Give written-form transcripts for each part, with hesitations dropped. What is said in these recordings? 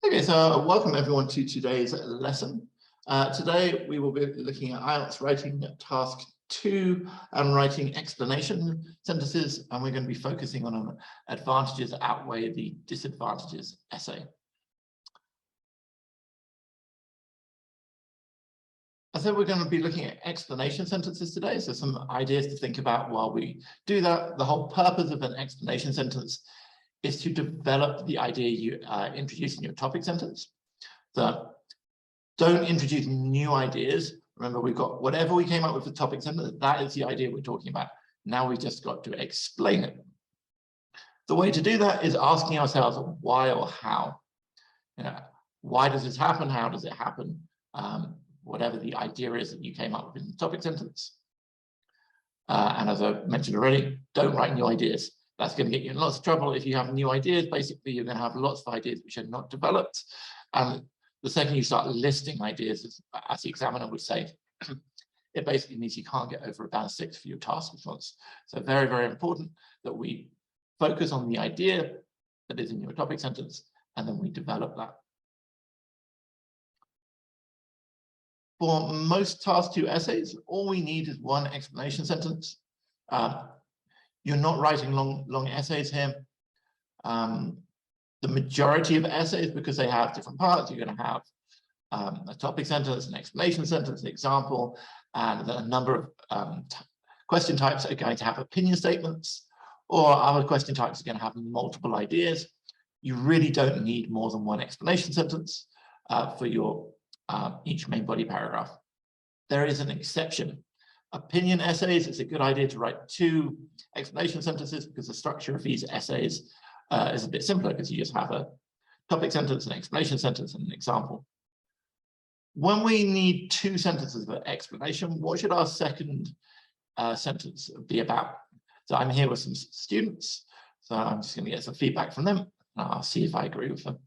Okay, so welcome everyone to today's lesson. Today we will be looking at IELTS writing task 2 and writing explanation sentences, and we're going to be focusing on advantages that outweigh the disadvantages essay. I said we're going to be looking at explanation sentences today, so some ideas to think about while we do that. The whole purpose of an explanation sentence is to develop the idea you introduce in your topic sentence. So don't introduce new ideas. Remember, we've got whatever we came up with the topic sentence, that is the idea we're talking about. Now we've just got to explain it. The way to do that is asking ourselves why or how. Why does this happen? How does it happen? Whatever the idea is that you came up with in the topic sentence. And as I mentioned already, don't write new ideas. That's going to get you in lots of trouble. If you have new ideas, basically you're going to have lots of ideas which are not developed. And the second you start listing ideas, as the examiner would say, it basically means you can't get over a band 6 for your task response. So very, very important that we focus on the idea that is in your topic sentence, and then we develop that. For most task 2 essays, all we need is one explanation sentence. You're not writing long essays here. The majority of essays, because they have different parts, you're going to have a topic sentence, an explanation sentence, an example, and a number of question types are going to have opinion statements, or other question types are going to have multiple ideas. You really don't need more than one explanation sentence for your each main body paragraph. There is an exception. Opinion essays, it's a good idea to write 2 explanation sentences because the structure of these essays is a bit simpler because you just have a topic sentence, an explanation sentence, and an example. When we need 2 sentences of explanation, what should our second sentence be about? So I'm here with some students, so I'm just going to get some feedback from them, and I'll see if I agree with them.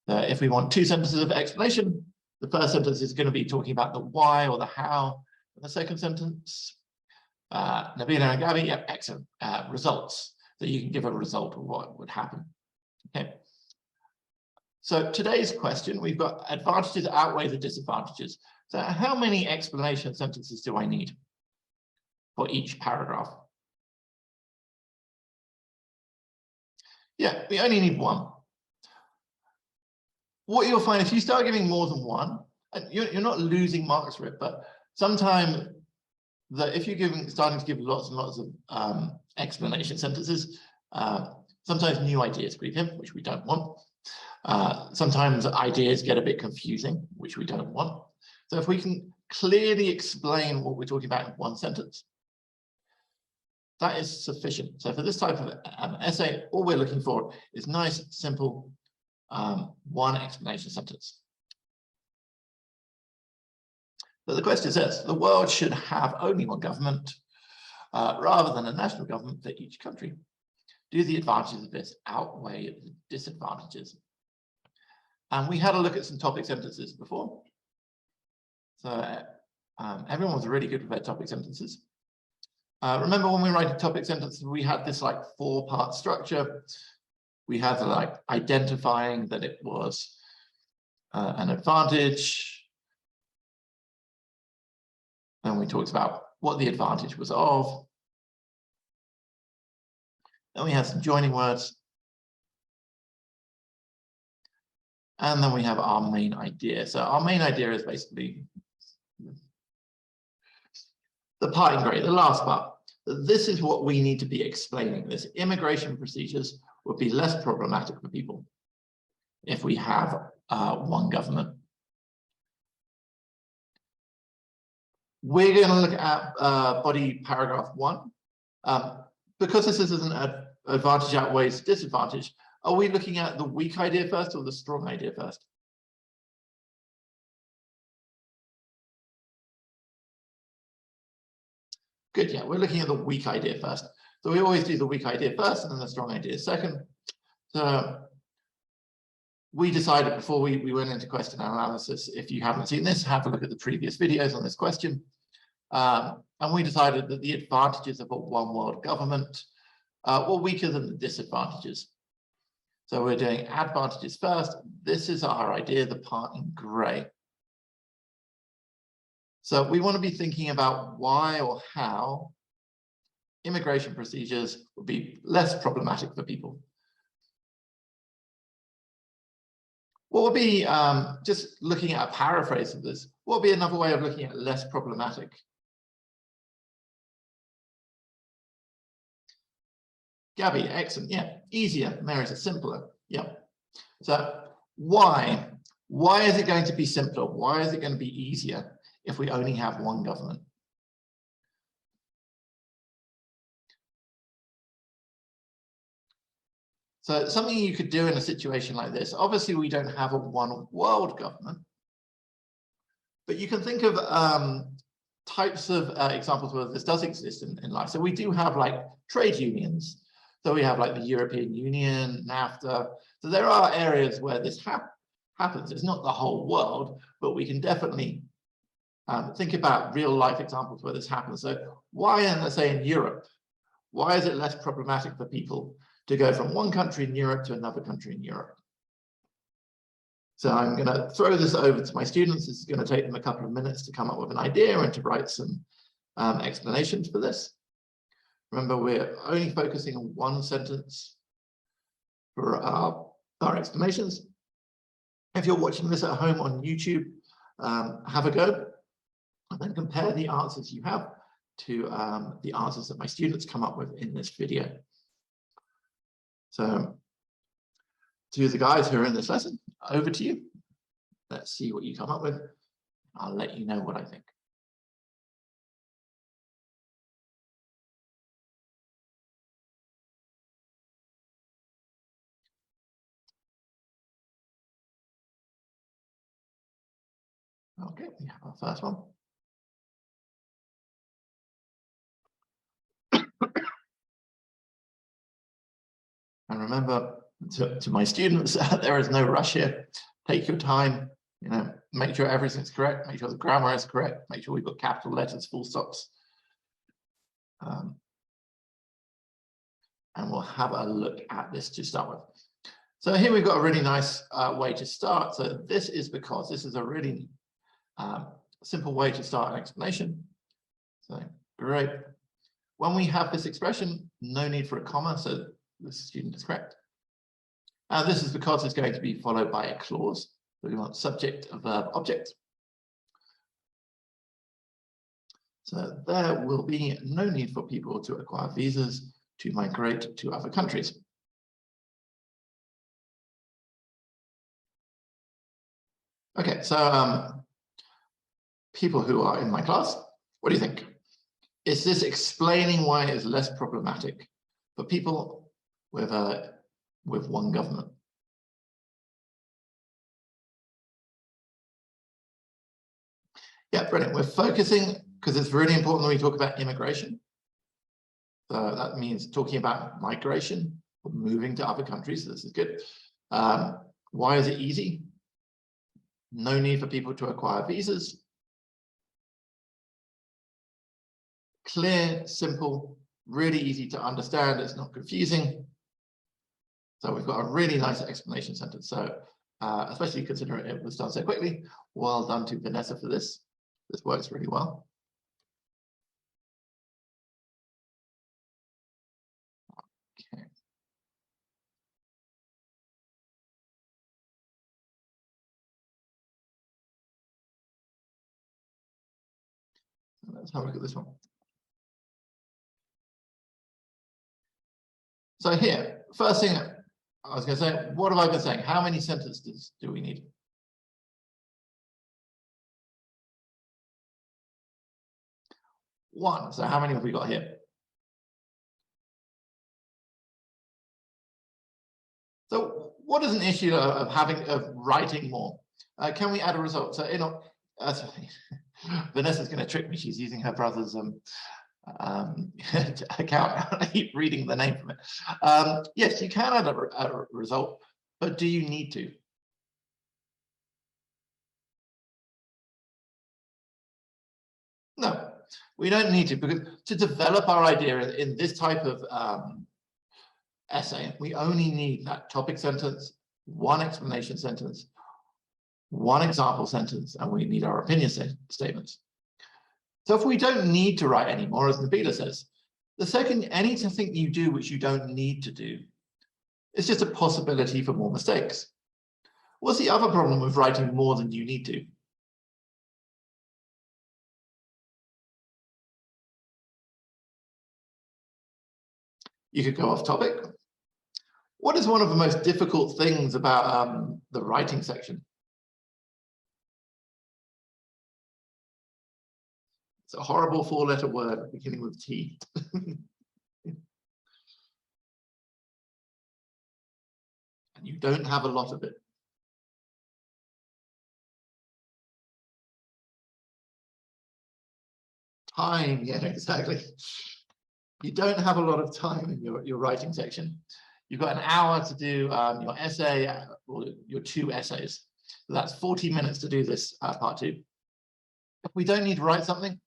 So if we want 2 sentences of explanation, the first sentence is going to be talking about the why or the how. The second sentence, Nabila and Gabi, yeah, excellent, results. So you can give a result of what would happen. Okay. So today's question, we've got advantages outweigh the disadvantages. So how many explanation sentences do I need for each paragraph? Yeah, we only need 1. What you'll find, if you start giving more than 1, you're not losing marks for it, but sometimes if you're starting to give lots and lots of explanation sentences, sometimes new ideas creep in, which we don't want. Sometimes ideas get a bit confusing, which we don't want. So if we can clearly explain what we're talking about in 1 sentence, that is sufficient. So for this type of essay, all we're looking for is nice, simple, 1 explanation sentence. So the question says, the world should have only 1 government rather than a national government for each country. Do the advantages of this outweigh the disadvantages? And we had a look at some topic sentences before. So everyone was really good with their topic sentences. Remember when we write a topic sentence, we had this like 4-part structure. We had the like identifying that it was an advantage. And we talked about what the advantage was of. Then we have some joining words. And then we have our main idea. So our main idea is basically the part in gray, the last part. This is what we need to be explaining. This immigration procedures would be less problematic for people if we have 1 government. We're going to look at body paragraph 1. Because this is an advantage outweighs disadvantage, are we looking at the weak idea first or the strong idea first? Good, yeah, we're looking at the weak idea first. So we always do the weak idea first and then the strong idea second. So we decided before we went into question analysis, if you haven't seen this, have a look at the previous videos on this question. And we decided that the advantages of a 1 world government were weaker than the disadvantages. So we're doing advantages first. This is our idea, the part in gray. So we want to be thinking about why or how immigration procedures would be less problematic for people. What would be, just looking at a paraphrase of this, what would be another way of looking at less problematic? Gabby, excellent. Yeah, easier. Mary says simpler. Yeah. So why? Why is it going to be simpler? Why is it going to be easier if we only have one government? So something you could do in a situation like this, obviously we don't have a one world government, but you can think of types of examples where this does exist in life. So we do have like trade unions. So we have like the European Union, NAFTA. So there are areas where this happens. It's not the whole world, but we can definitely think about real life examples where this happens. So why, let's say in Europe, why is it less problematic for people to go from one country in Europe to another country in Europe? So I'm going to throw this over to my students. This is going to take them a couple of minutes to come up with an idea and to write some explanations for this. Remember, we're only focusing on one sentence for our explanations. If you're watching this at home on YouTube, have a go and then compare the answers you have to the answers that my students come up with in this video. So to the guys who are in this lesson, over to you. Let's see what you come up with. I'll let you know what I think. Okay, we have our first one. And remember, to my students, there is no rush here. Take your time, make sure everything's correct, make sure the grammar is correct, make sure we've got capital letters, full stops. And we'll have a look at this to start with. So here we've got a really nice way to start. So this is because this is a really simple way to start an explanation. So great. When we have this expression, no need for a comma, so the student is correct. This is because it's going to be followed by a clause. So we want subject, verb, object. So there will be no need for people to acquire visas to migrate to other countries. Okay, so people who are in my class, what do you think? Is this explaining why it's less problematic for people with one government? Yeah, brilliant. We're focusing, because it's really important when we talk about immigration. So that means talking about migration or moving to other countries. So this is good. Why is it easy? No need for people to acquire visas. Clear, simple, really easy to understand. It's not confusing. So we've got a really nice explanation sentence. So especially considering it was done so quickly, well done to Vanessa for this. This works really well. Okay. So let's have a look at this one. So here, first thing I was going to say, what have I been saying? How many sentences do we need? One. So how many have we got here? So what is an issue of writing more? Can we add a result? So Vanessa's going to trick me. She's using her brother's account. I keep reading the name from it. Yes, you can add a result, but do you need to? No, we don't need to, because to develop our idea in this type of essay, we only need that topic sentence, one explanation sentence, one example sentence, and we need our opinion statements. So if we don't need to write anymore, as Nabila says, the second anything you do which you don't need to do, it's just a possibility for more mistakes. What's the other problem with writing more than you need to? You could go off topic. What is one of the most difficult things about the writing section? It's a horrible four-letter word beginning with T. And you don't have a lot of it. Time, yeah, exactly. You don't have a lot of time in your writing section. You've got an hour to do your essay or your 2 essays. So that's 40 minutes to do this part 2. If we don't need to write something,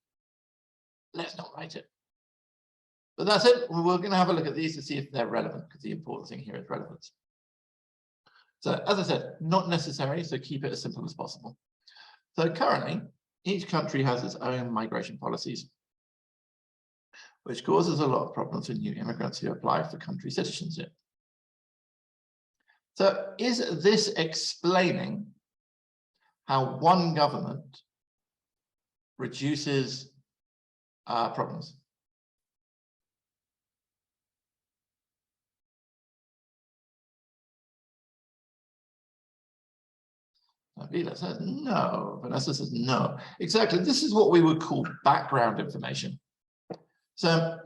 let's not write it. But that's it. We're going to have a look at these to see if they're relevant, because the important thing here is relevance. So as I said, not necessary, so keep it as simple as possible. So currently, each country has its own migration policies, which causes a lot of problems for new immigrants who apply for country citizenship. So is this explaining how one government reduces problems? Nabila says no. Vanessa says no. Exactly. This is what we would call background information. So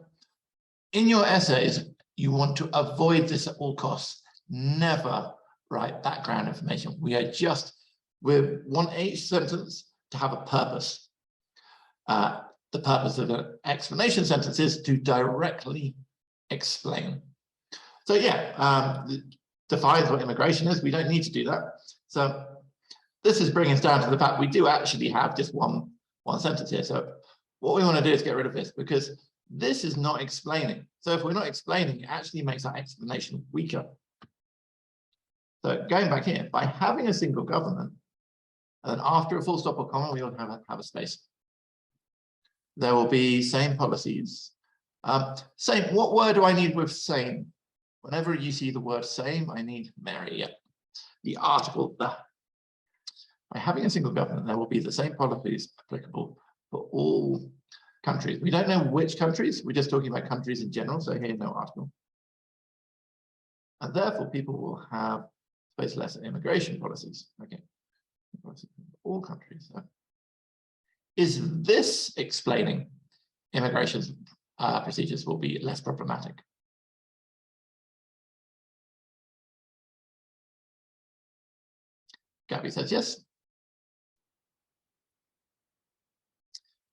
in your essays, you want to avoid this at all costs. Never write background information. We want each sentence to have a purpose. The purpose of an explanation sentence is to directly explain. So yeah, defines what immigration is. We don't need to do that. So this is bringing us down to the fact we do actually have just one sentence here. So what we want to do is get rid of this, because this is not explaining. So if we're not explaining, it actually makes our explanation weaker. So going back here, by having a single government, and then after a full stop or comma, we will have a space. There will be same policies. Same, what word do I need with same? Whenever you see the word same, I need Mary. Yeah. The article, the. By having a single government, there will be the same policies applicable for all countries. We don't know which countries, we're just talking about countries in general, so here, no article. And therefore, people will have space less immigration policies. Okay, all countries. So. Is this explaining immigration procedures will be less problematic? Gabby says yes.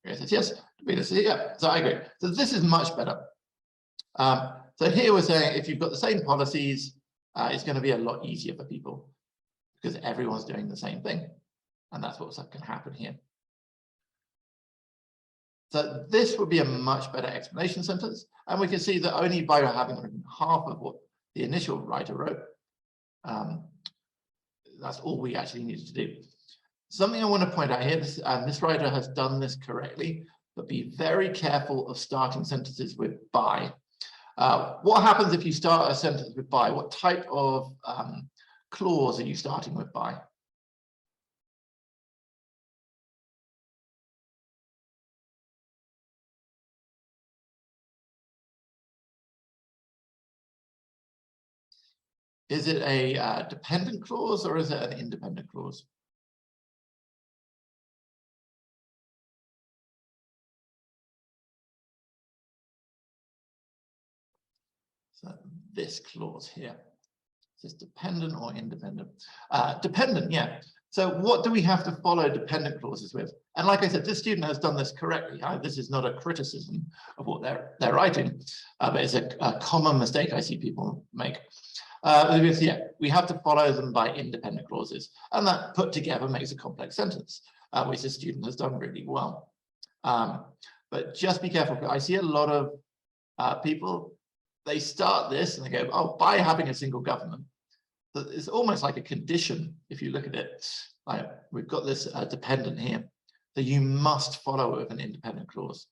Gary says yes. Davina says yeah. So I agree. So this is much better. So here we're saying if you've got the same policies, it's going to be a lot easier for people because everyone's doing the same thing. And that's what's going to happen here. So this would be a much better explanation sentence. And we can see that only by having half of what the initial writer wrote, that's all we actually needed to do. Something I want to point out here, this writer has done this correctly, but be very careful of starting sentences with by. What happens if you start a sentence with by? What type of clause are you starting with by? Is it a dependent clause or is it an independent clause? So this clause here, is this dependent or independent? Dependent, yeah. So what do we have to follow dependent clauses with? And like I said, this student has done this correctly. This is not a criticism of what they're writing, but it's a common mistake I see people make. Yeah, we have to follow them by independent clauses, and that put together makes a complex sentence, which the student has done really well. But just be careful. I see a lot of people they start this and they go, oh, by having a single government. It's almost like a condition if you look at it. Like we've got this dependent here that you must follow with an independent clause.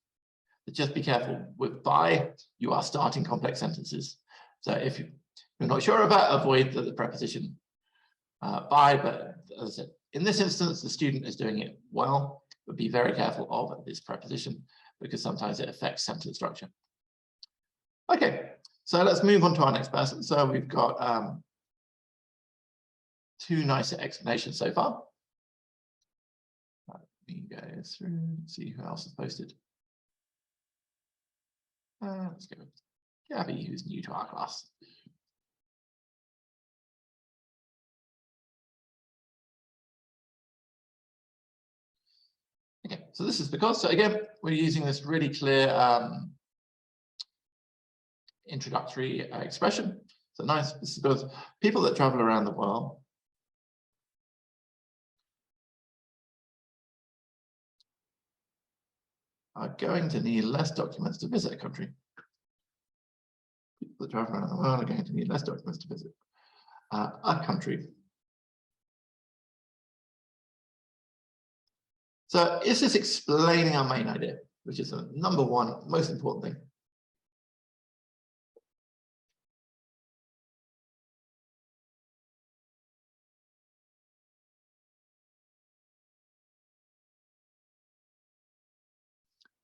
But just be careful with by, you are starting complex sentences. So if you're not sure about, avoid the preposition by, but as I said, in this instance, the student is doing it well, but be very careful of this preposition because sometimes it affects sentence structure. Okay, so let's move on to our next person. So we've got two nice explanations so far. Let me go through and see who else is posted. Let's go with Gabby, who's new to our class. Okay, so this is because, so again, we're using this really clear introductory expression. So nice, this is because people that travel around the world are going to need less documents to visit a country. People that travel around the world are going to need less documents to visit a country. So is this explaining our main idea, which is the number one most important thing?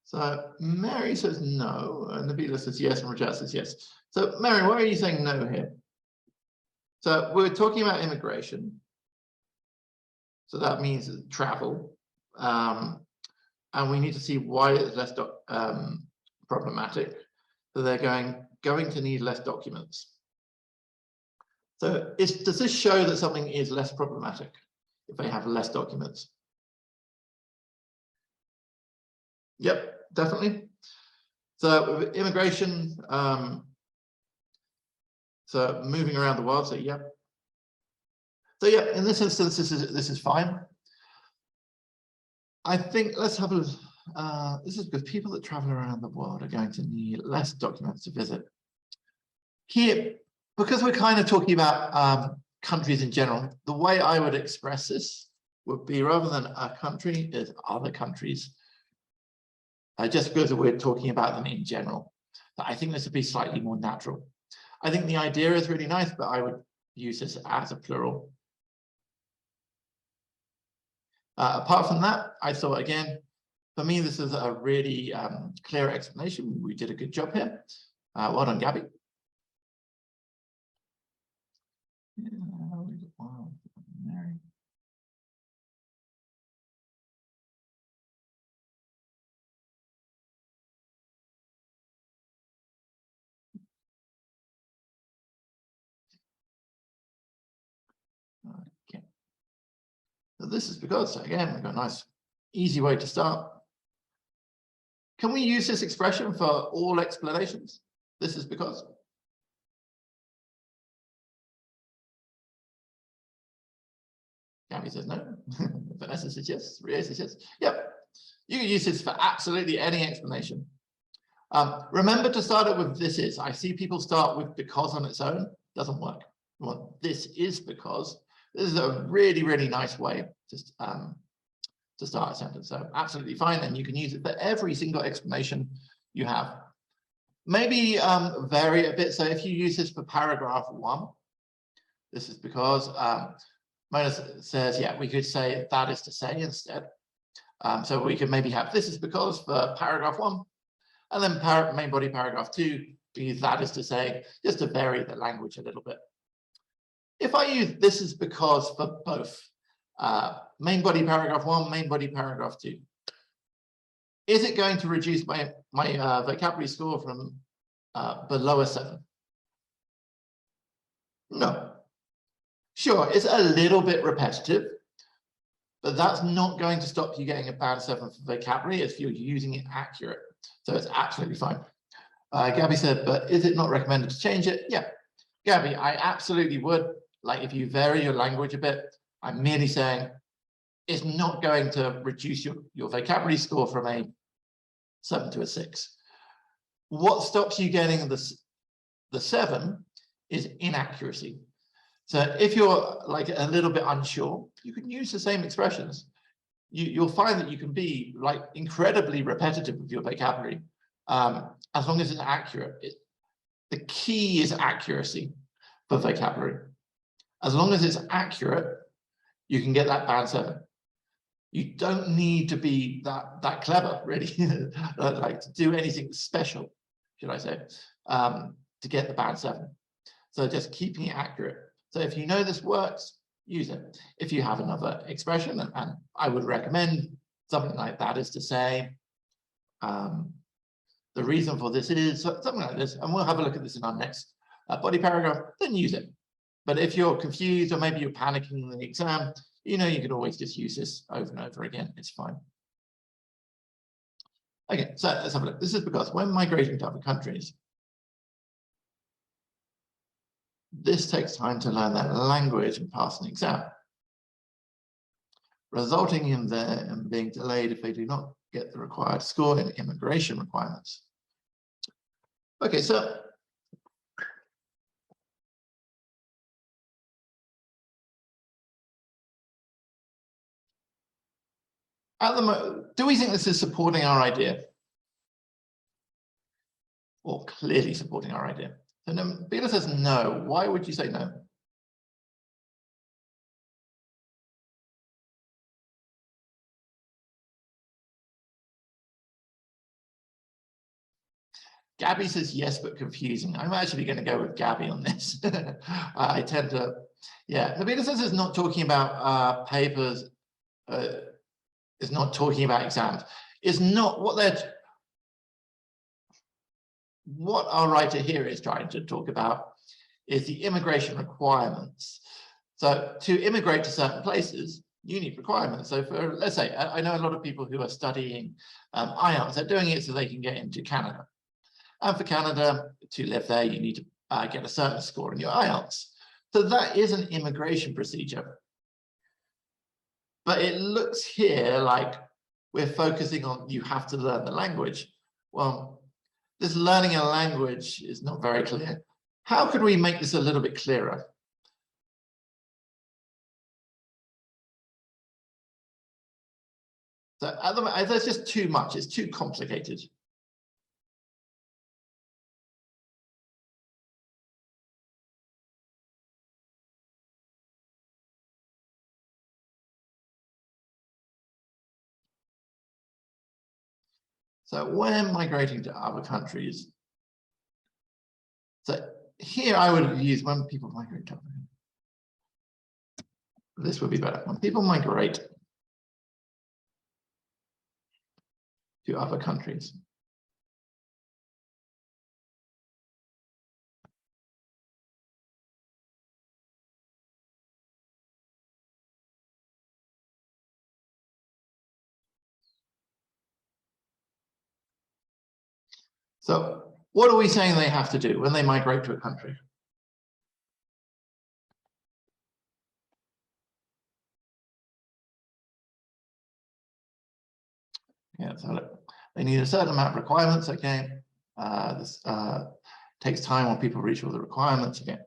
So Mary says no, and Nabila says yes, and Rajat says yes. So Mary, why are you saying no here? So we're talking about immigration. So that means travel. And we need to see why it's less problematic. So they're going to need less documents. So does this show that something is less problematic if they have less documents? Yep, definitely. So with immigration, so moving around the world, so yep. So yeah, in this instance, this is fine. I think let's have a this is because people that travel around the world are going to need less documents to visit. Here, because we're kind of talking about countries in general, the way I would express this would be rather than a country is other countries. Just because we're talking about them in general. But I think this would be slightly more natural. I think the idea is really nice, but I would use this as a plural. Apart from that, I thought, again, for me, this is a really clear explanation. We did a good job here. Well done, Gabby. Wow, Mary. Okay. So this is because, again, we've got a nice, easy way to start. Can we use this expression for all explanations? This is because. Gabby says no. Vanessa says yes. Ria says yes. Yep. You can use this for absolutely any explanation. Remember to start it with this is. I see people start with because on its own. Doesn't work. Well, this is because. This is a really, really nice way just to start a sentence. So absolutely fine. And you can use it for every single explanation you have. Maybe vary a bit. So if you use this for paragraph 1, this is because Mona says, yeah, we could say that is to say instead. So we could maybe have this is because for paragraph 1, and then main body paragraph 2, be that is to say, just to vary the language a little bit. If I use this is because for both, main body paragraph 1, main body paragraph 2, is it going to reduce my vocabulary score from below a 7? No. Sure, it's a little bit repetitive, but that's not going to stop you getting a band 7 for vocabulary if you're using it accurate. So it's absolutely fine. Gabby said, but is it not recommended to change it? Yeah, Gabby, I absolutely would. Like if you vary your language a bit, I'm merely saying it's not going to reduce your vocabulary score from a 7 to a 6. What stops you getting The 7 is inaccuracy. So if you're like a little bit unsure, you can use the same expressions. You'll find that you can be like incredibly repetitive with your vocabulary, as long as it's accurate. The key is accuracy for vocabulary. As long as it's accurate, you can get that band 7. You don't need to be that clever, really, like to do anything special, should I say, to get the band 7. So just keeping it accurate. So if you know this works, use it. If you have another expression, and I would recommend something like that, is to say, the reason for this is something like this, and we'll have a look at this in our next body paragraph, then use it. But if you're confused or maybe you're panicking in the exam, you know you can always just use this over and over again. It's fine. Okay, so let's have a look. This is because when migrating to other countries, this takes time to learn that language and pass an exam, resulting in them being delayed if they do not get the required score in immigration requirements. Okay, so at the moment, do we think this is supporting our idea? Or clearly supporting our idea? So Nabila says no. Why would you say no? Gabby says yes, but confusing. I'm actually going to go with Gabby on this. I tend to, yeah. Nabila says it's not talking about papers. It's not talking about exams. It's not what our writer here is trying to talk about is the immigration requirements. So to immigrate to certain places, you need requirements. So for, let's say, I know a lot of people who are studying IELTS, they're doing it so they can get into Canada. And for Canada, to live there, you need to get a certain score in your IELTS. So that is an immigration procedure. But it looks here like we're focusing on you have to learn the language. Well, this learning a language is not very clear. How could we make this a little bit clearer? So at the moment, there's just too much. It's too complicated. So when migrating to other countries, so here I would use when people migrate to other countries. This would be better. When people migrate to other countries, so what are we saying they have to do when they migrate to a country? Yeah, so they need a certain amount of requirements, okay? This takes time when people reach all the requirements again.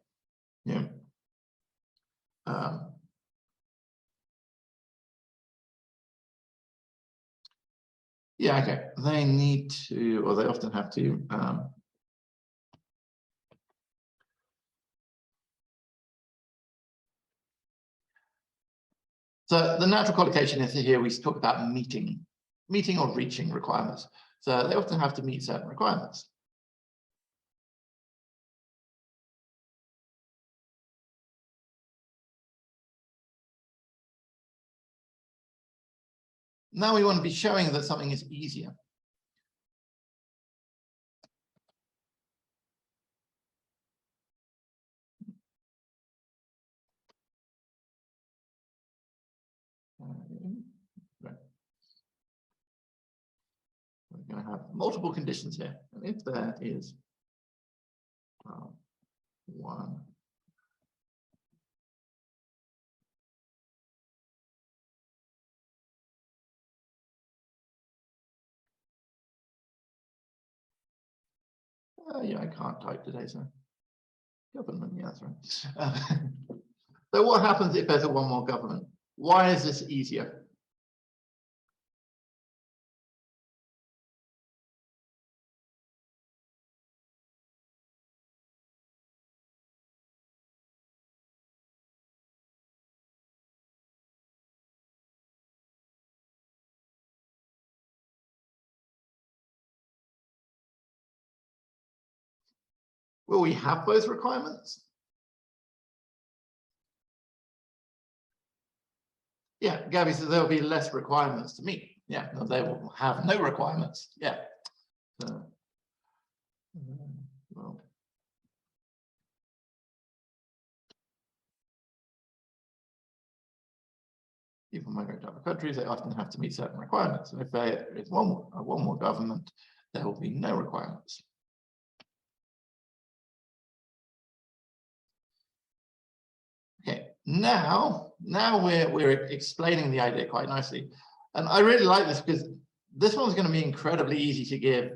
Yeah. Yeah, okay. They need to, or they often have to, so the natural collocation is here, we talk about meeting or reaching requirements. So they often have to meet certain requirements. Now we want to be showing that something is easier. We're going to have multiple conditions here. And if there is one, yeah, I can't type today, so Government, yeah, that's right. So what happens if there's a one more government? Why is this easier? Will we have both requirements? Yeah, Gabby says there will be less requirements to meet. Yeah, no, they will have no requirements. Yeah. So, well, people migrate to other countries, they often have to meet certain requirements. And if there is one more government, there will be no requirements. Okay, now we're explaining the idea quite nicely. And I really like this because this one's going to be incredibly easy to give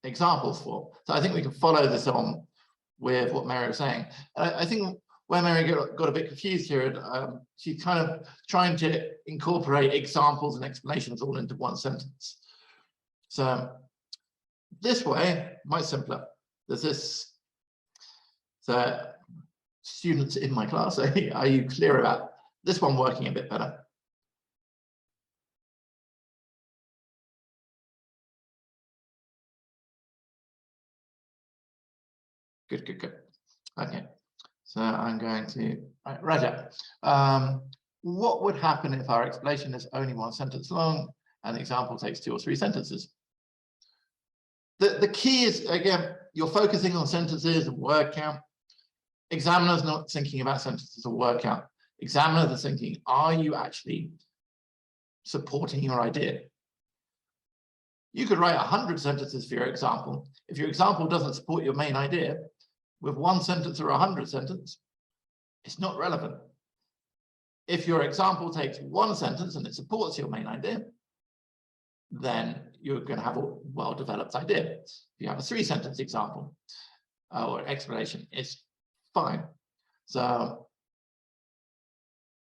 examples for. So I think we can follow this on with what Mary was saying. I think where Mary got a bit confused here, she's kind of trying to incorporate examples and explanations all into one sentence. So this way, much simpler. There's this. So students in my class, are you clear about this one working a bit better? Good, good, good. Okay, so I'm going to write out. What would happen if our explanation is only one sentence long and the example takes 2 or 3 sentences? The key is, again, you're focusing on sentences and word count. Examiner's not thinking about sentences or word count. Examiners are thinking, are you actually supporting your idea? You could write 100 sentences for your example. If your example doesn't support your main idea, with 1 sentence or 100 sentences, it's not relevant. If your example takes 1 sentence and it supports your main idea, then you're going to have a well-developed idea. If you have a 3-sentence example or explanation, it's fine. So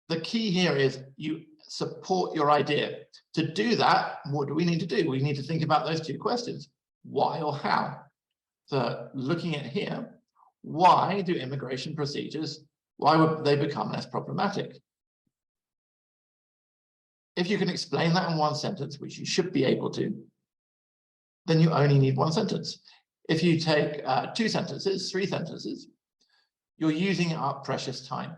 the key here is you support your idea. To do that, what do we need to do? We need to think about those 2 questions, why or how. So looking at here, why do immigration procedures, why would they become less problematic? If you can explain that in 1 sentence, which you should be able to, then you only need 1 sentence. If you take 2 sentences, 3 sentences, you're using up precious time.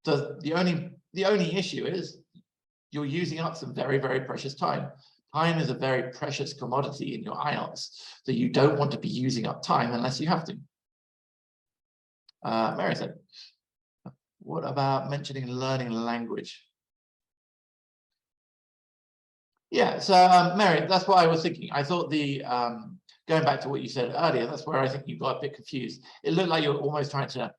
So the only issue is you're using up some very, very precious time. Time is a very precious commodity in your IELTS, so you don't want to be using up time unless you have to. Mary said, what about mentioning learning language? Yeah, so Mary, that's what I was thinking. I thought going back to what you said earlier, that's where I think you got a bit confused. It looked like you're almost trying to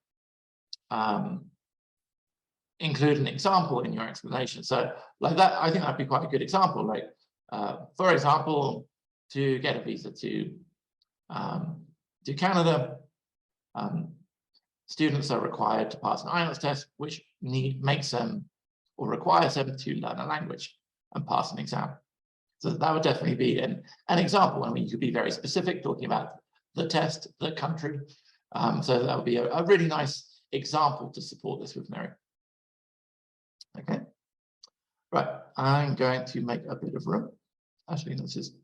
include an example in your explanation. So like that, I think that'd be quite a good example. Like, for example, to get a visa to Canada, students are required to pass an IELTS test, which makes them or requires them to learn a language and pass an exam. So that would definitely be an example. I mean, you could be very specific, talking about the test, the country. So that would be a really nice example to support this with, Mary. Okay, right, I'm going to make a bit of room. Actually, let's just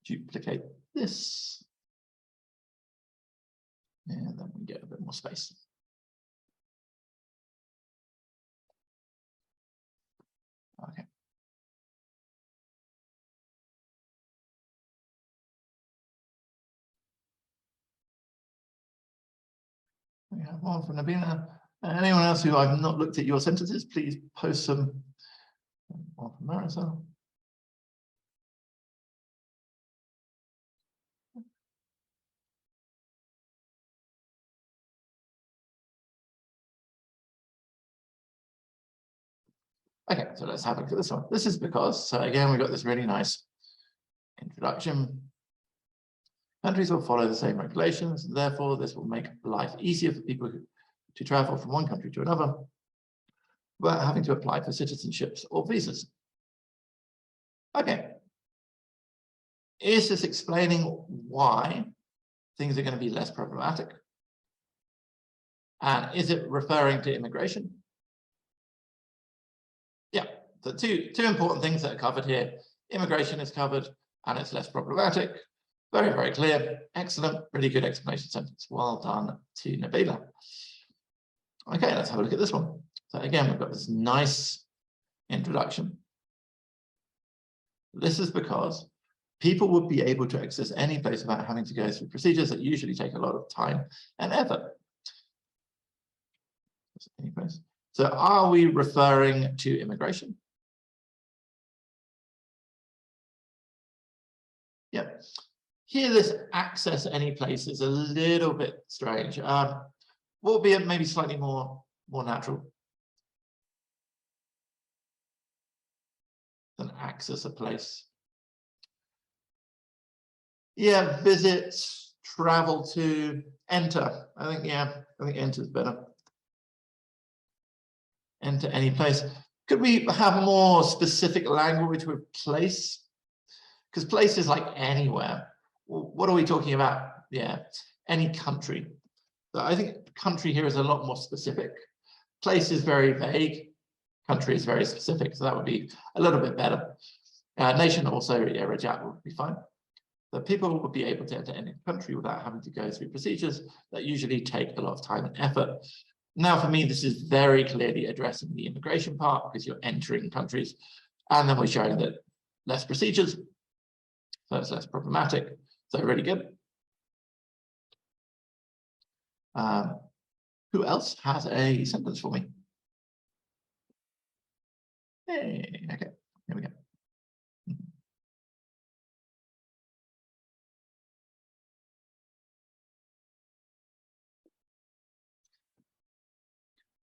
duplicate this. And then we get a bit more space. Okay. We have one from Nabila. Anyone else who I've not looked at your sentences, please post some. One from Marisol. Okay, so let's have a look at this one. This is because, so again, we've got this really nice introduction. Countries will follow the same regulations, and therefore this will make life easier for people to travel from one country to another without having to apply for citizenships or visas. Okay. Is this explaining why things are going to be less problematic? And is it referring to immigration? Yeah, the two important things that are covered here. Immigration is covered and it's less problematic. Very, very clear. Excellent. Really good explanation sentence. Well done to Nabila. Okay, let's have a look at this one. So again, we've got this nice introduction. This is because people would be able to access any place without having to go through procedures that usually take a lot of time and effort. Any place. So are we referring to immigration? Yep. Here, this access any place is a little bit strange. What would be maybe slightly more natural than access a place? Yeah, visit, travel to, enter. I think enter is better. Enter any place. Could we have more specific language with place? Because place is like anywhere. What are we talking about? Yeah, any country. So I think country here is a lot more specific. Place is very vague. Country is very specific. So that would be a little bit better. Nation also, yeah, Rajat would be fine. So people would be able to enter any country without having to go through procedures that usually take a lot of time and effort. Now, for me, this is very clearly addressing the immigration part because you're entering countries. And then we're showing that less procedures. So it's less problematic. So really good. Who else has a sentence for me? Hey, okay, here we go.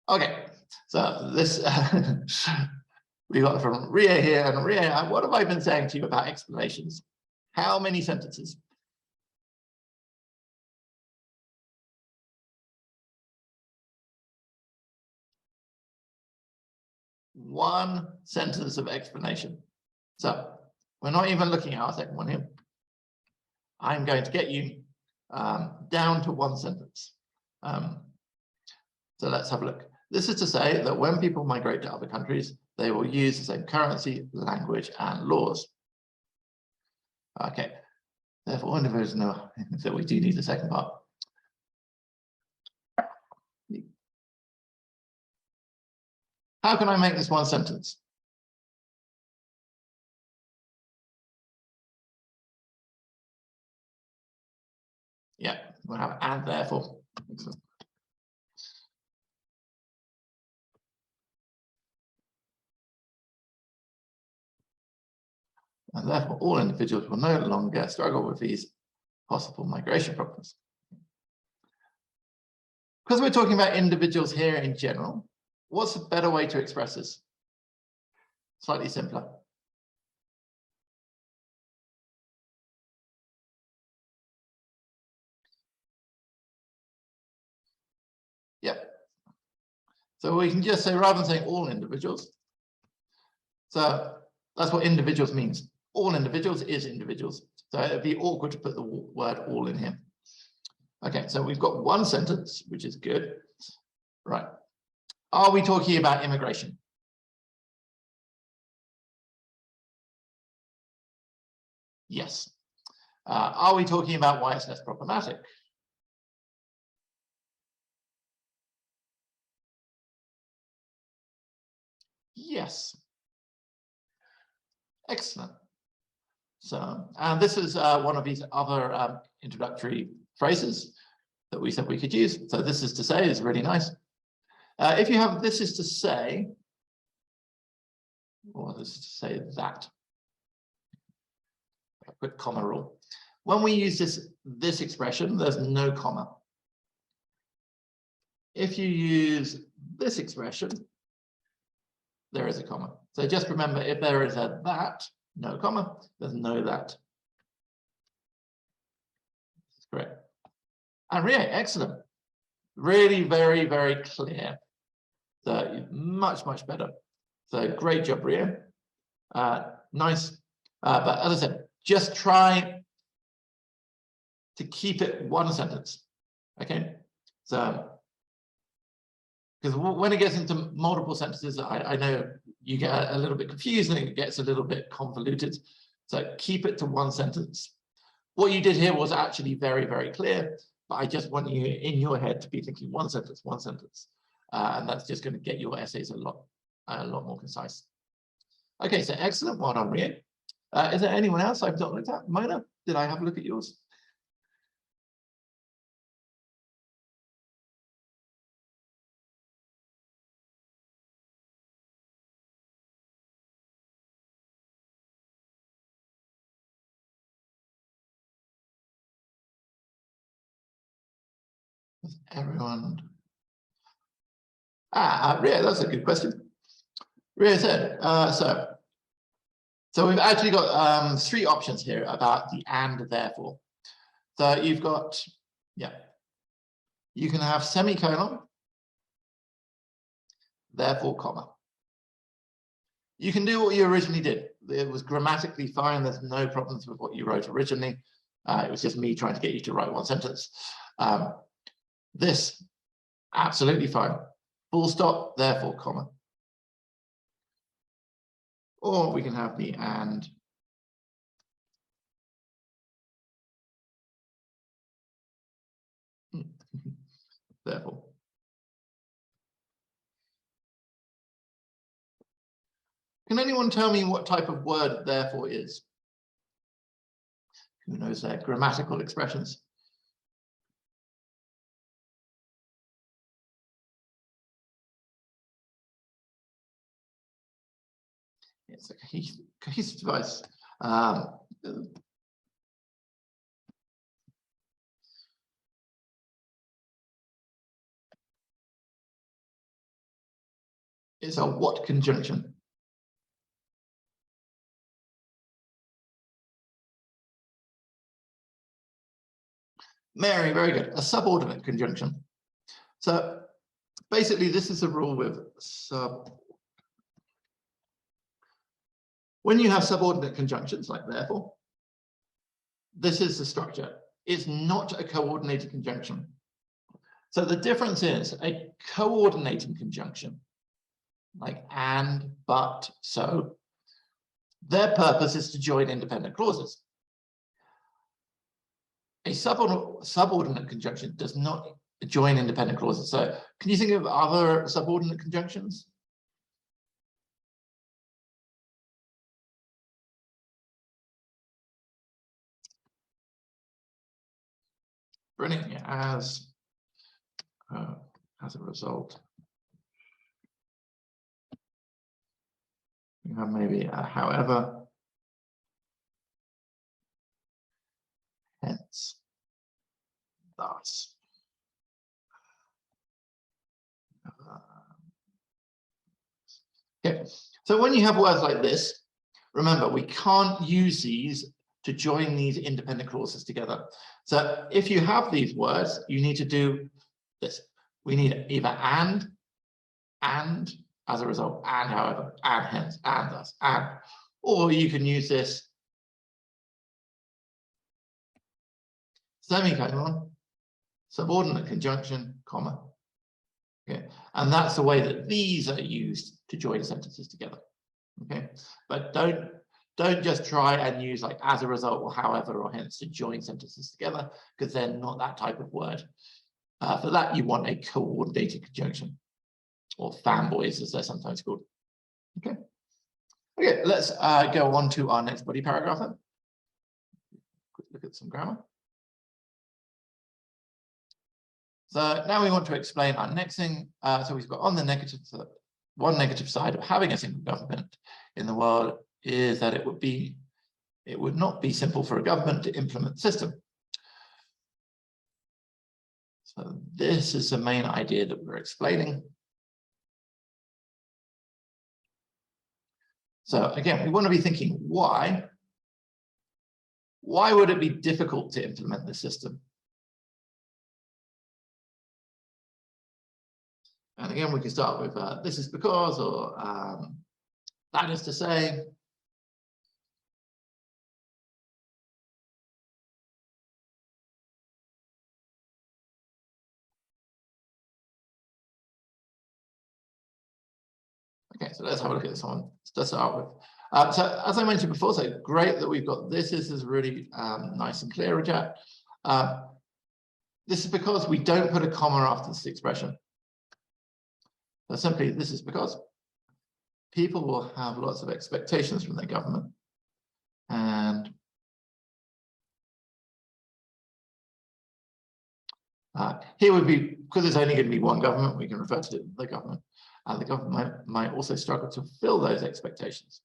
Okay, so this we got from Ria here, and Ria, what have I been saying to you about explanations? How many sentences? One sentence of explanation. So we're not even looking at our second one here. I'm going to get you down to one sentence. So let's have a look. This is to say that when people migrate to other countries, they will use the same currency, language, and laws. Okay, therefore, individuals know that we do need the second part. How can I make this one sentence? Yeah, we'll have and therefore. Excellent. And therefore, all individuals will no longer struggle with these possible migration problems. Because we're talking about individuals here in general, what's a better way to express this? Slightly simpler. Yep. So we can just say, rather than saying all individuals, so that's what individuals means. All individuals is individuals. So it'd be awkward to put the word all in here. Okay, so we've got one sentence, which is good. Right. Are we talking about immigration? Yes. Are we talking about why it's less problematic? Yes. Excellent. So, and this is one of these other introductory phrases that we said we could use. So this is to say is really nice. If you have this is to say, or this is to say that, a quick comma rule. When we use this expression, there's no comma. If you use this expression, there is a comma. So just remember, if there is a that, no comma, there's no that. Great. And Ria, excellent. Really very, very clear. So much, much better. So great job, Ria. Nice. But as I said, just try to keep it one sentence. Okay. So, because when it gets into multiple sentences, I know you get a little bit confused and it gets a little bit convoluted. So keep it to one sentence. What you did here was actually very, very clear, but I just want you in your head to be thinking one sentence, and that's just going to get your essays a lot more concise. Okay, so excellent. Well done, Ria. Is there anyone else I've not looked at? Mona, did I have a look at yours? Everyone. Ria, that's a good question. Ria said, so we've actually got 3 options here about the and therefore. So you've got, you can have semicolon, therefore comma. You can do what you originally did. It was grammatically fine. There's no problems with what you wrote originally. It was just me trying to get you to write one sentence. This, absolutely fine. Full stop, therefore comma. Or we can have the and. Therefore. Can anyone tell me what type of word therefore is? Who knows their grammatical expressions? It's a cohesive device. It's a what conjunction? Mary, very good. A subordinate conjunction. So basically, this is a rule with when you have subordinate conjunctions like therefore, this is the structure. It's not a coordinated conjunction. So the difference is a coordinating conjunction, like and, but, so, their purpose is to join independent clauses. A subordinate conjunction does not join independent clauses. So can you think of other subordinate conjunctions? Brilliant. Yeah, as a result, you have maybe however, hence, thus. Okay, so when you have words like this, remember, we can't use these to join these independent clauses together. So if you have these words, you need to do this. We need either and, as a result, and however, and hence, and thus, and. Or you can use this semicolon, subordinate conjunction, comma. Okay, and that's the way that these are used to join sentences together. Okay, but don't just try and use like as a result or however or hence to join sentences together, because they're not that type of word. For that, you want a coordinated conjunction, or fanboys as they're sometimes called. Okay. Okay, let's go on to our next body paragraph then. Quick look at some grammar. So now we want to explain our next thing. So we've got on the negative, one negative side of having a single government in the world is that it would not be simple for a government to implement the system. So this is the main idea that we're explaining. So again, we want to be thinking, why would it be difficult to implement the system? And again, we can start with this is because, or that is to say. Okay, so let's have a look at this one to start with. So as I mentioned before, so great that we've got this. This is really nice and clear, Rajat. This is because we don't put a comma after this expression. So simply, this is because people will have lots of expectations from their government. And here would be, because there's only going to be one government, we can refer to the government. And the government might also struggle to fulfill those expectations.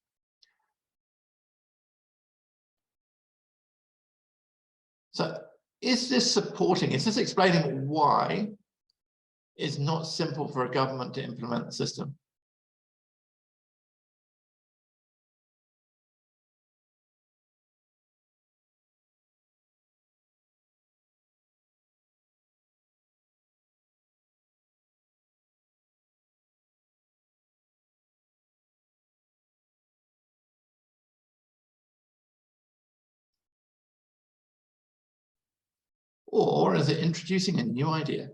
So is this supporting, is this explaining why it's not simple for a government to implement the system? Or is it introducing a new idea?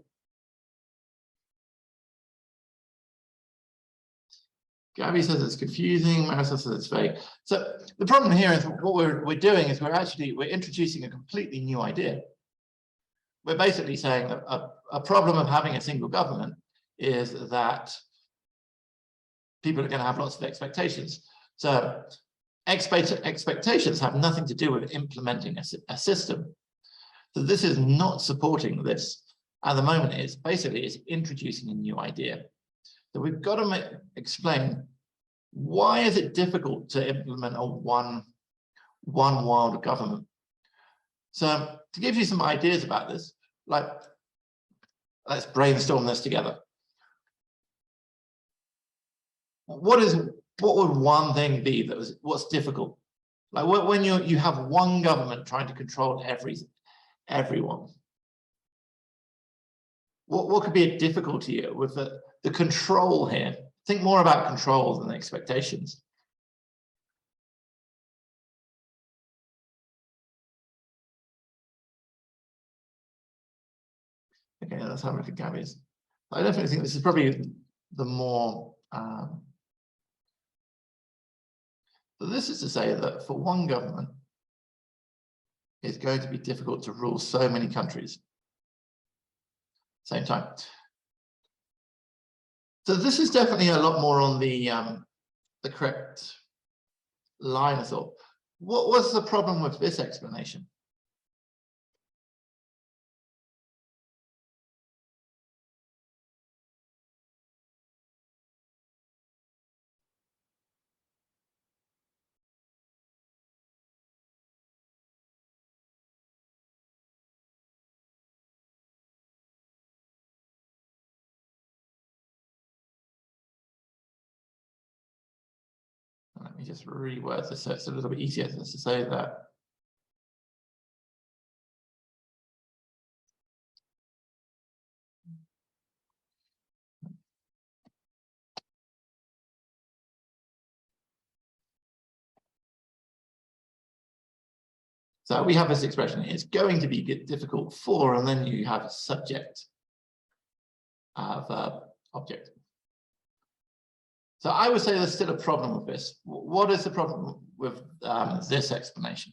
Gabby says it's confusing. Marisol says it's vague. So the problem here is what we're doing is we're introducing a completely new idea. We're basically saying a problem of having a single government is that people are going to have lots of expectations. So expectations have nothing to do with implementing a system. So this is not supporting this. At the moment, it's introducing a new idea. So we've got to explain, why is it difficult to implement a one world government? So to give you some ideas about this, like, let's brainstorm this together. What would one thing be what's difficult? Like when you have one government trying to control everyone. What could be a difficulty here with the control here? Think more about control than expectations. Okay, let's have a look at Gabby's. I definitely think this is probably the more. So this is to say that for one government, it's going to be difficult to rule so many countries same time. So this is definitely a lot more on the correct line of thought. What was the problem with this explanation? Let me just reword this so it's a little bit easier to say that. So we have this expression, it's going to be difficult for, and then you have a subject, verb, object. So I would say there's still a problem with this. What is the problem with this explanation?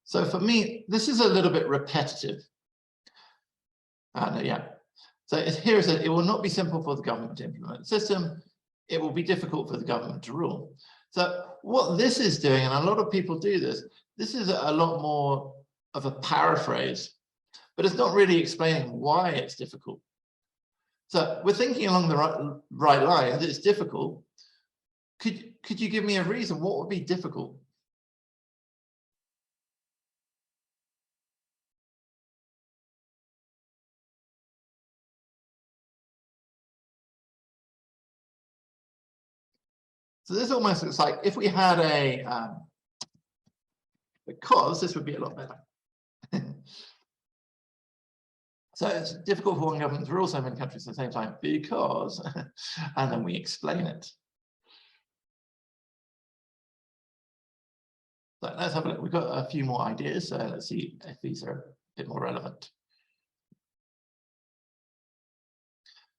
So for me, this is a little bit repetitive. Yeah. So here it says, it will not be simple for the government to implement the system. It will be difficult for the government to rule. So what this is doing, and a lot of people do this is a lot more of a paraphrase, but it's not really explaining why it's difficult. So we're thinking along the right lines. It's difficult. Could you give me a reason? What would be difficult? So this almost looks like if we had a because this would be a lot better. So it's difficult for one government to rule so many countries at the same time because, and then we explain it. So let's have a look. We've got a few more ideas. So let's see if these are a bit more relevant.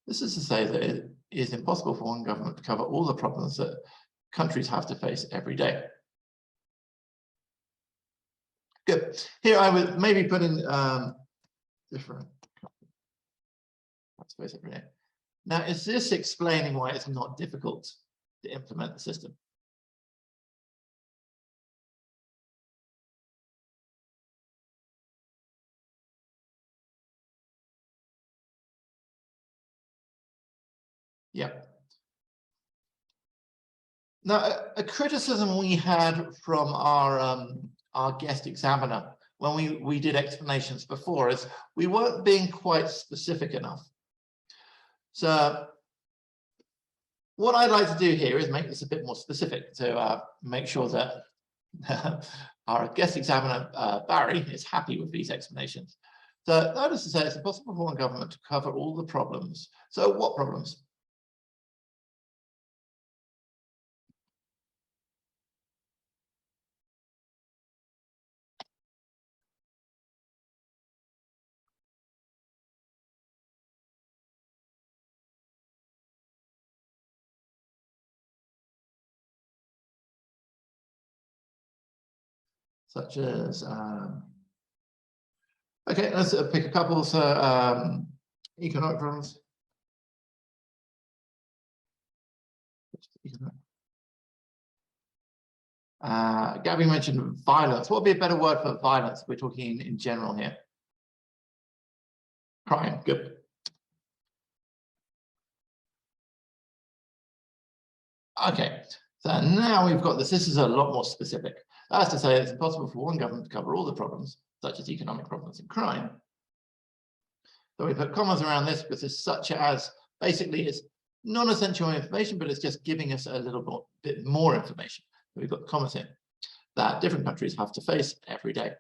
This is to say that it is impossible for one government to cover all the problems that countries have to face every day. Good. Here I would maybe put in different. Every day. Now, is this explaining why it's not difficult to implement the system? Yeah. Now, a criticism we had from our guest examiner when we did explanations before is we weren't being quite specific enough. So what I'd like to do here is make this a bit more specific to make sure that our guest examiner, Barry, is happy with these explanations. So that is to say, it's impossible for one government to cover all the problems. So what problems? Such as, okay, let's pick a couple. So economic problems. Gabby mentioned violence. What would be a better word for violence? We're talking in general here. Crime, good. Okay, so now we've got this. This is a lot more specific. That's to say, it's impossible for one government to cover all the problems, such as economic problems and crime. So we put commas around this because it's such as basically it's non-essential information, but it's just giving us a little bit more information. So we've got commas here that different countries have to face every day.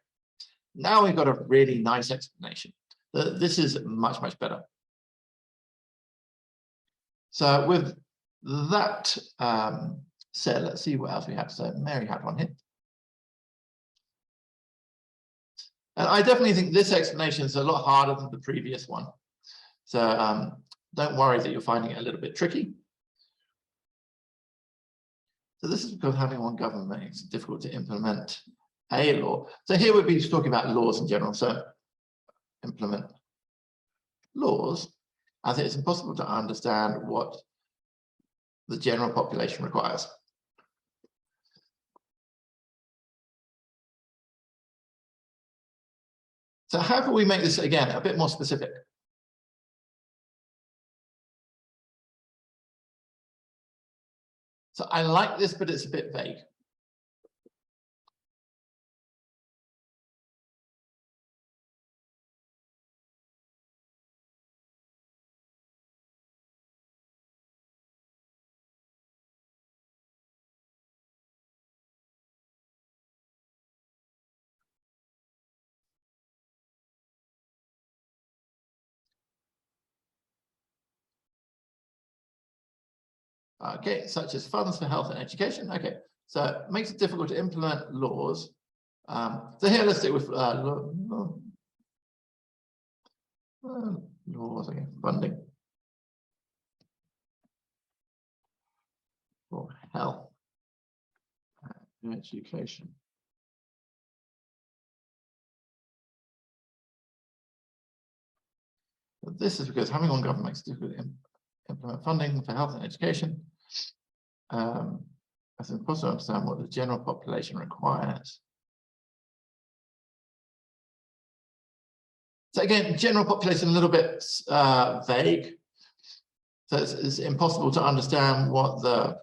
Now we've got a really nice explanation. This is much, much better. So with that said, let's see what else we have. So Mary had one here. And I definitely think this explanation is a lot harder than the previous one. So don't worry that you're finding it a little bit tricky. So this is because having one government makes it difficult to implement a law. So here we'd be talking about laws in general. So implement laws, as it's impossible to understand what the general population requires. So how can we make this, again, a bit more specific? So I like this, but it's a bit vague. Okay, such as funds for health and education. Okay, so it makes it difficult to implement laws. So here, let's stick with laws, again, funding for health and education. But this is because having one government makes it difficult to implement funding for health and education. It's impossible to understand what the general population requires. So again, general population a little bit vague. So it's impossible to understand what the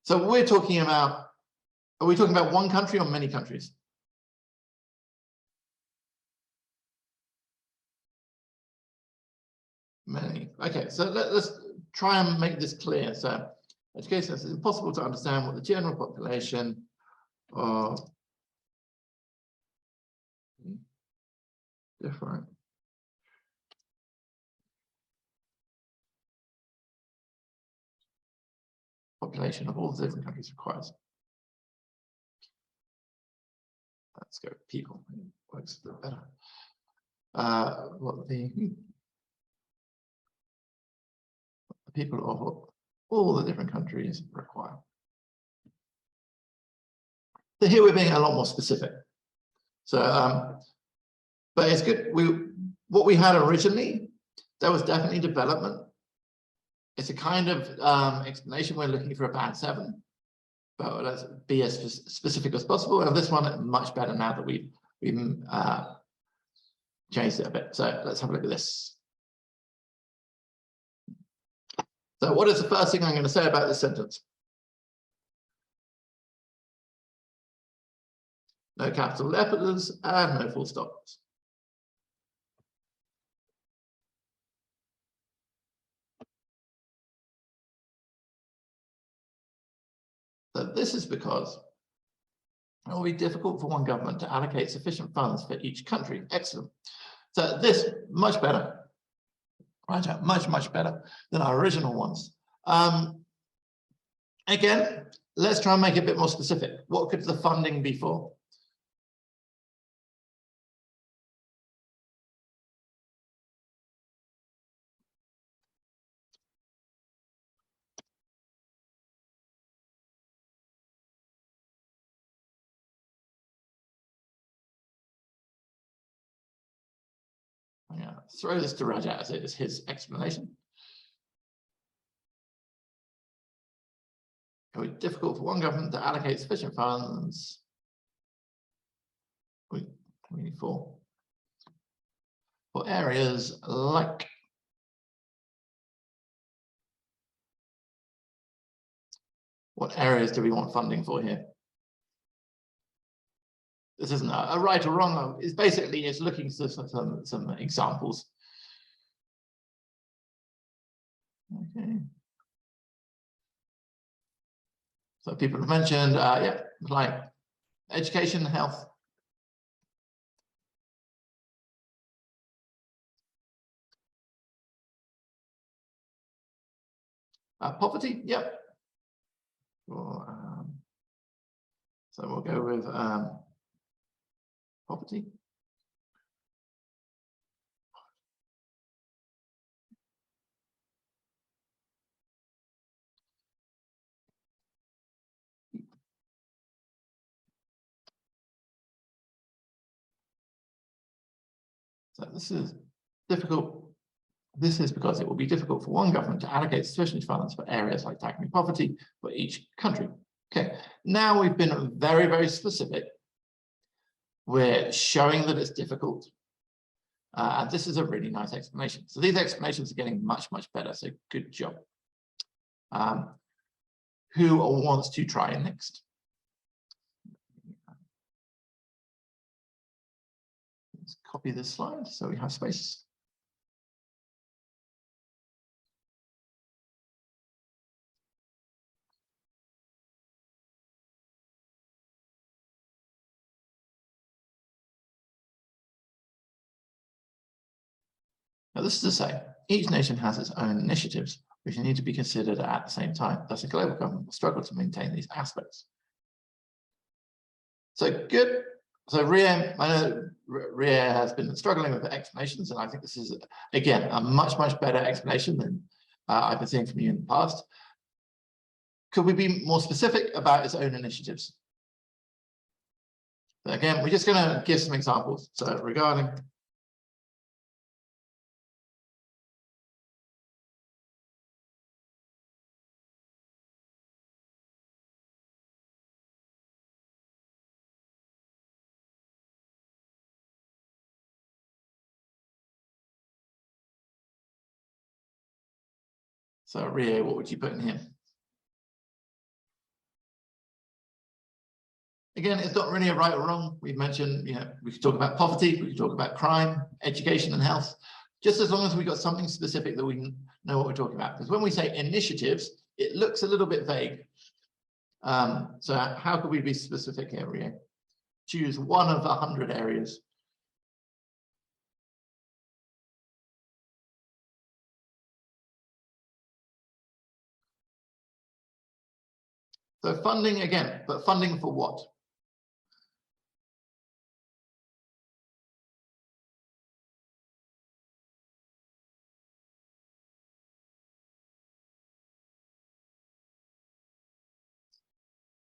so we're talking about, are we talking about one country or many countries? Many. Okay, so let's try and make this clear. So education, it's impossible to understand what the general population of different population of all the different countries requires. Let's go with people. It works a bit better. What the people of all the different countries require. So here we're being a lot more specific. So, but it's good. What we had originally, there was definitely development. It's a kind of explanation. We're looking for a band 7, but let's be as specific as possible. And this one much better now that we've changed it a bit. So let's have a look at this. So what is the first thing I'm going to say about this sentence? No capital letters and no full stops. So this is because it will be difficult for one government to allocate sufficient funds for each country. Excellent. So this, much better. Right, much better than our original ones. Again, let's try and make it a bit more specific. What could the funding be for? I'm going to throw this to Raja as it is his explanation. It would be difficult for one government to allocate sufficient funds. We need for areas like what areas do we want funding for here? This isn't a right or wrong. It's basically it's looking for some examples. Okay. So people have mentioned, yeah, like education, health. Poverty, yep. Or, so we'll go with poverty. So this is difficult. This is because it will be difficult for one government to allocate sufficient funds for areas like tackling poverty for each country. Okay, now we've been very, very specific. We're showing that it's difficult. And this is a really nice explanation. So these explanations are getting much better. So good job. Who wants to try next? Let's copy this slide so we have space. Now, this is to say, each nation has its own initiatives, which need to be considered at the same time. Thus, a global government will struggle to maintain these aspects. So good. So Ria, I know Ria has been struggling with the explanations, and I think this is, again, a much better explanation than I've been seeing from you in the past. Could we be more specific about its own initiatives? So again, we're just going to give some examples. So regarding so Ria, what would you put in here? Again, it's not really a right or wrong. We've mentioned, you know, we could talk about poverty, we could talk about crime, education and health. just as long as we've got something specific that we know what we're talking about. Because when we say initiatives, it looks a little bit vague. So how could we be specific here, Rio? Choose one of 100 areas. So funding again, but funding for what?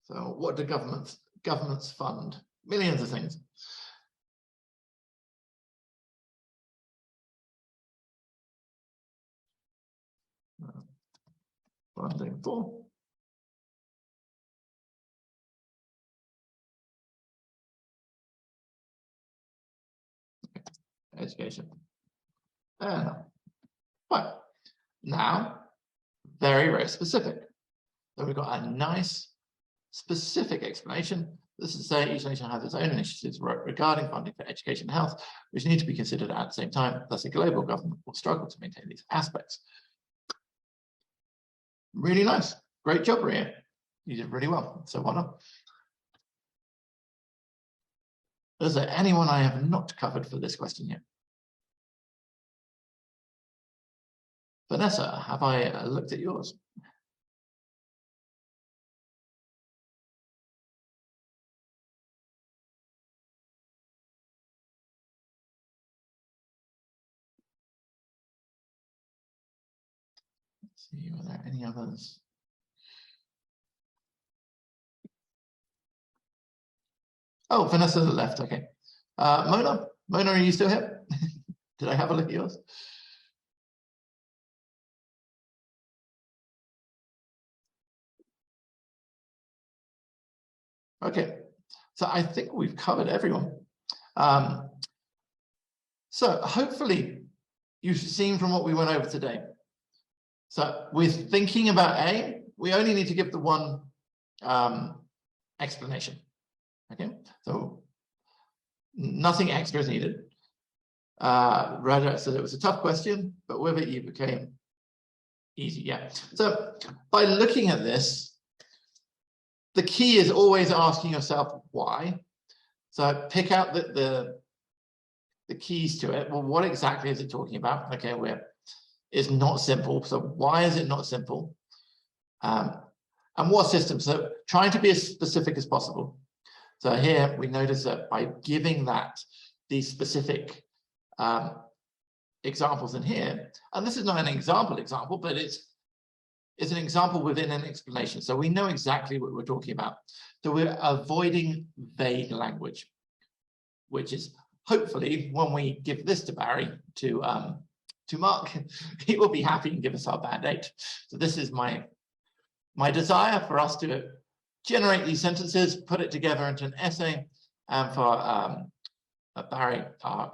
So what do governments fund? Millions of things. Funding for education. Right. Now, very, very specific. So we've got a nice specific explanation. This is to say each nation has its own initiatives regarding funding for education and health, which need to be considered at the same time. Thus, a global government will struggle to maintain these aspects. Really nice. Great job, Ria. You did really well. So well done. Is there anyone I have not covered for this question yet? Vanessa, have I looked at yours? Let's see, are there any others? Oh, Vanessa left, okay. Mona, are you still here? Did I have a look at yours? Okay, so I think we've covered everyone. So hopefully you've seen from what we went over today. So with thinking about A, we only need to give the one explanation. Okay, so nothing extra is needed. Rather, so it was a tough question, but with it, you became easy. Yeah. So by looking at this, the key is always asking yourself why. So pick out the keys to it. Well, what exactly is it talking about? Okay, it's not simple. So why is it not simple? And what system? So trying to be as specific as possible. So here we notice that by giving these specific examples in here, and this is not an example, but it's an example within an explanation. So we know exactly what we're talking about. So we're avoiding vague language, which is hopefully when we give this to Barry to Mark, he will be happy and give us our band aid. So this is my desire for us to generate these sentences, put it together into an essay, and for Barry, our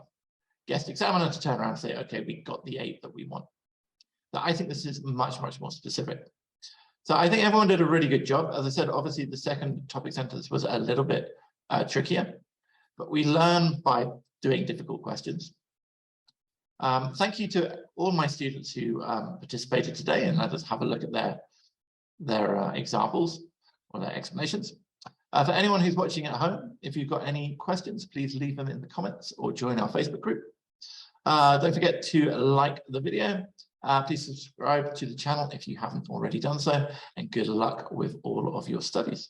guest examiner, to turn around and say, okay, we got the 8 that we want. So I think this is much, much more specific. So I think everyone did a really good job. As I said, obviously the second topic sentence was a little bit trickier, but we learn by doing difficult questions. Thank you to all my students who participated today, and let us have a look at their examples or their explanations. For anyone who's watching at home, if you've got any questions, please leave them in the comments or join our Facebook group. Don't forget to like the video. Please subscribe to the channel if you haven't already done so, and good luck with all of your studies.